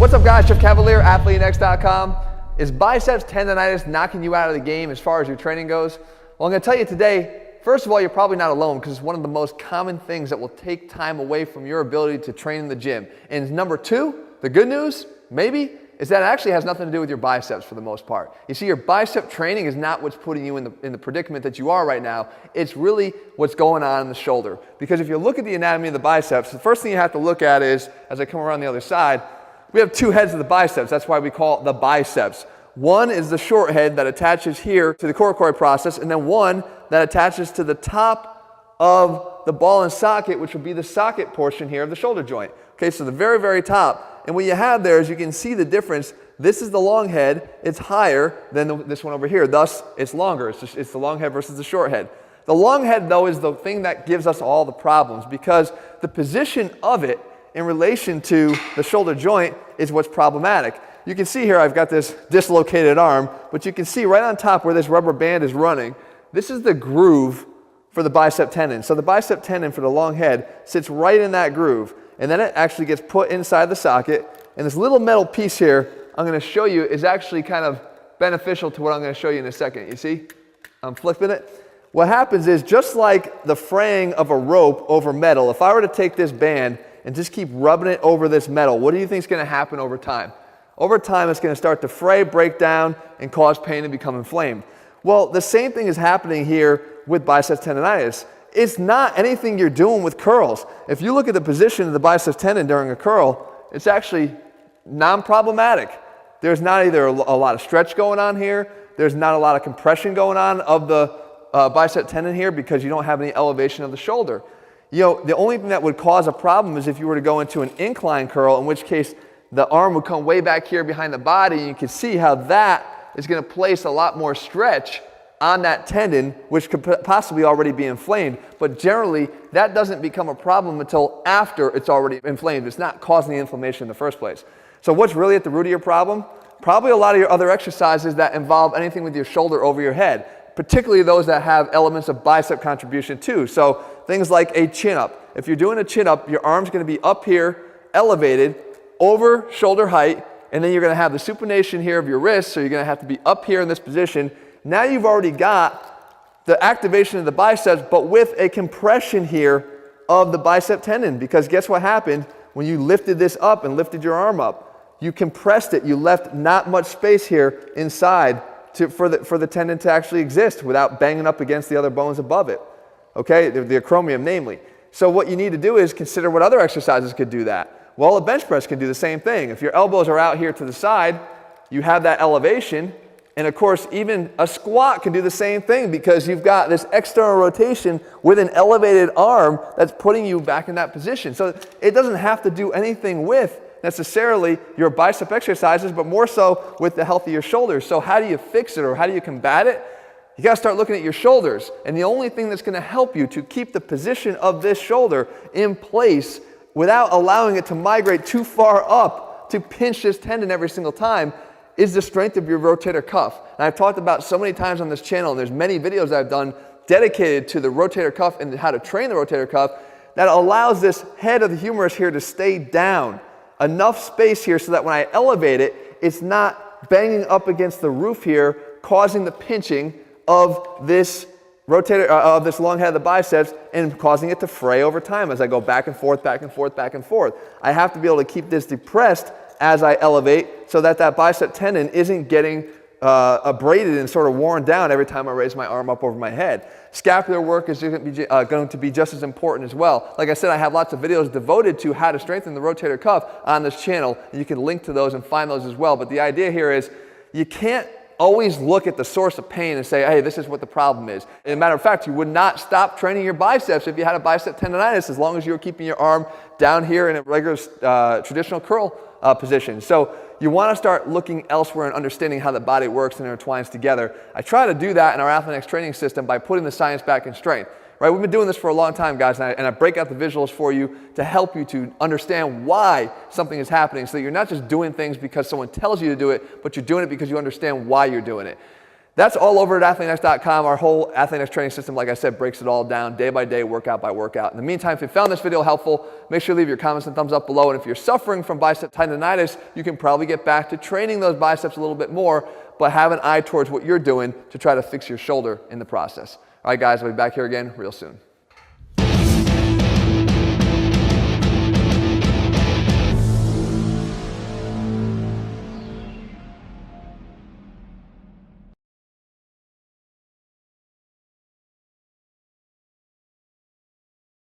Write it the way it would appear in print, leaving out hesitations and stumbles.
What's up guys, Jeff Cavalier, AthleteNext.com. Is biceps tendonitis knocking you out of the game as far as your training goes? Well, I'm going to tell you today, first of all, you're probably not alone because it's one of the most common things that will take time away from your ability to train in the gym. And number two, the good news, maybe, is that it actually has nothing to do with your biceps for the most part. You see, your bicep training is not what's putting you in the predicament that you are right now. It's really what's going on in the shoulder. Because if you look at the anatomy of the biceps, the first thing you have to look at is, as I come around the other side, we have two heads of the biceps. That's why we call it the biceps. One is the short head that attaches here to the coracoid process, and then one that attaches to the top of the ball and socket, which would be the socket portion here of the shoulder joint. Okay, so the very, very top. And what you have there is you can see the difference. This is the long head. It's higher than this one over here. Thus, it's longer. It's the long head versus the short head. The long head, though, is the thing that gives us all the problems because the position of it in relation to the shoulder joint is what's problematic. You can see here I've got this dislocated arm, but you can see right on top where this rubber band is running, this is the groove for the bicep tendon. So the bicep tendon for the long head sits right in that groove, and then it actually gets put inside the socket, and this little metal piece here I'm going to show you is actually kind of beneficial to what I'm going to show you in a second. You see? I'm flipping it. What happens is, just like the fraying of a rope over metal, if I were to take this band and just keep rubbing it over this metal, what do you think is going to happen over time? Over time, it's going to start to fray, break down, and cause pain and become inflamed. Well, the same thing is happening here with biceps tendonitis. It's not anything you're doing with curls. If you look at the position of the biceps tendon during a curl, it's actually non-problematic. There's not either a lot of stretch going on here, there's not a lot of compression going on of the bicep tendon here because you don't have any elevation of the shoulder. You know, the only thing that would cause a problem is if you were to go into an incline curl, in which case the arm would come way back here behind the body, and you can see how that is going to place a lot more stretch on that tendon, which could possibly already be inflamed. But generally, that doesn't become a problem until after it's already inflamed. It's not causing the inflammation in the first place. So what's really at the root of your problem? Probably a lot of your other exercises that involve anything with your shoulder over your head, particularly those that have elements of bicep contribution too. So things like a chin-up. If you're doing a chin-up, your arm's going to be up here, elevated, over shoulder height, and then you're going to have the supination here of your wrist, so you're going to have to be up here in this position. Now you've already got the activation of the biceps, but with a compression here of the bicep tendon, because guess what happened when you lifted this up and lifted your arm up? You compressed it. You left not much space here inside for the tendon to actually exist without banging up against the other bones above it. Okay, the acromion namely. So what you need to do is consider what other exercises could do that. Well, a bench press can do the same thing. If your elbows are out here to the side, you have that elevation. And of course, even a squat can do the same thing because you've got this external rotation with an elevated arm that's putting you back in that position. So it doesn't have to do anything with necessarily your bicep exercises, but more so with the health of your shoulders. So how do you fix it, or how do you combat it? You got to start looking at your shoulders. And the only thing that's going to help you to keep the position of this shoulder in place without allowing it to migrate too far up to pinch this tendon every single time is the strength of your rotator cuff. And I've talked about so many times on this channel, and there's many videos I've done dedicated to the rotator cuff and how to train the rotator cuff that allows this head of the humerus here to stay down. Enough space here so that when I elevate it, it's not banging up against the roof here, causing the pinching of this rotator, of this long head of the biceps, and causing it to fray over time as I go back and forth, back and forth, back and forth. I have to be able to keep this depressed as I elevate so that that bicep tendon isn't getting abraded and sort of worn down every time I raise my arm up over my head. Scapular work is going to be just as important as well. Like I said, I have lots of videos devoted to how to strengthen the rotator cuff on this channel, and you can link to those and find those as well. But the idea here is you can't always look at the source of pain and say, hey, this is what the problem is. As a matter of fact, you would not stop training your biceps if you had a bicep tendonitis as long as you were keeping your arm down here in a regular traditional curl position. So you want to start looking elsewhere and understanding how the body works and intertwines together. I try to do that in our AthleteNext training system by putting the science back in strength. Right? We've been doing this for a long time, guys, and I break out the visuals for you to help you to understand why something is happening so that you're not just doing things because someone tells you to do it, but you're doing it because you understand why you're doing it. That's all over at athletenext.com. Our whole AthleteNext training system, like I said, breaks it all down day by day, workout by workout. In the meantime, if you found this video helpful, make sure to leave your comments and thumbs up below. And if you're suffering from bicep tendonitis, you can probably get back to training those biceps a little bit more, but have an eye towards what you're doing to try to fix your shoulder in the process. All right, guys, I'll be back here again real soon.